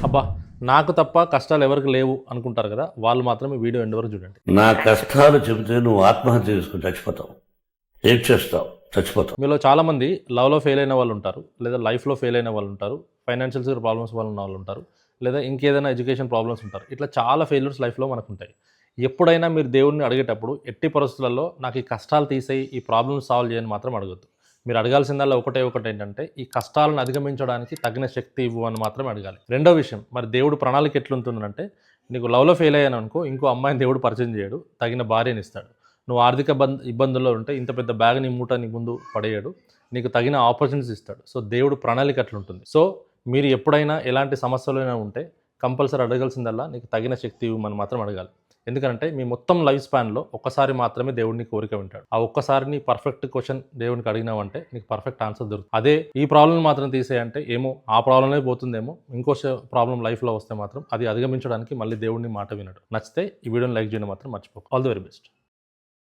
అబ్బా! నాకు తప్ప కష్టాలు ఎవరికి లేవు అనుకుంటారు కదా! వాళ్ళు మాత్రం ఈ వీడియో ఎండ్ వరకు చూడండి. నా కష్టాలు చెబితే నువ్వు ఆత్మహత్య చేసుకుని చచ్చిపోతావు. ఏం చేస్తావు? చచ్చిపోతావు. మీలో చాలామంది లవ్‌లో ఫెయిల్ అయిన వాళ్ళుంటారు. లేదా లైఫ్‌లో ఫెయిల్ అయిన వాళ్ళుంటారు. ఫైనాన్షియల్స్ ప్రాబ్లమ్స్ వల్ల ఉన్న వాళ్ళుంటారు. లేదా ఇంకేదైనా ఎడ్యుకేషన్ ప్రాబ్లమ్స్ ఉంటారు. ఇట్లా చాలా ఫెయిల్యూర్స్ లైఫ్‌లో మనకుంటాయి. ఎప్పుడైనా మీరు దేవుడిని అడిగేటప్పుడు ఎట్టి పరిస్థితులలో నాకు ఈ కష్టాలు తీసేయి, ఈ ప్రాబ్లమ్స్ సాల్వ్ చేయని మాత్రం అడగొద్దు. మీరు అడగాల్సిందల్లా ఒకటేంటంటే ఈ కష్టాలను అధిగమించడానికి తగిన శక్తి ఇవ్వు అని మాత్రమే అడగాలి. రెండో విషయం, మరి దేవుడు ప్రణాళిక ఎట్లుంటుందంటే నీకు లవ్‌లో ఫెయిల్ అయ్యాననుకో, ఇంకో అమ్మాయిని దేవుడు పరిచయం చేయడు. తగిన భార్యనిస్తాడు. నువ్వు ఆర్థిక ఇబ్బందుల్లో ఉంటే ఇంత పెద్ద బ్యాగ్ నీ మూట నీ ముందు పడేయడు. నీకు తగిన ఆపర్చునిటీస్ ఇస్తాడు. సో దేవుడు ప్రణాళిక అట్లుంటుంది. సో మీరు ఎప్పుడైనా ఎలాంటి సమస్యలైనా ఉంటే కంపల్సరీ అడగాల్సిందల్లా నీకు తగిన శక్తి ఇవ్వమని మాత్రం అడగాలి. ఎందుకంటే మీ మొత్తం లైఫ్ స్పాన్‌లో ఒక్కసారి మాత్రమే దేవుడు నీ కోరిక వింటాడు. ఆ ఒక్కసారి నీ పర్ఫెక్ట్ క్వెషన్ దేవునికి అడిగినావంటే నీకు పర్ఫెక్ట్ ఆన్సర్ దొరుకుతుంది. అదే ఈ ప్రాబ్లమ్ మాత్రం తీసేయంటే ఏమో ఆ ప్రాబ్లమే పోతుందేమో, ఇంకో ప్రాబ్లమ్ లైఫ్‌లో వస్తే మాత్రం అది అధిగమించడానికి మళ్ళీ దేవుడిని మాట వినడు. నచ్చితే ఈ వీడియోని లైక్ చేయడం మాత్రం మర్చిపోకు. All the very best.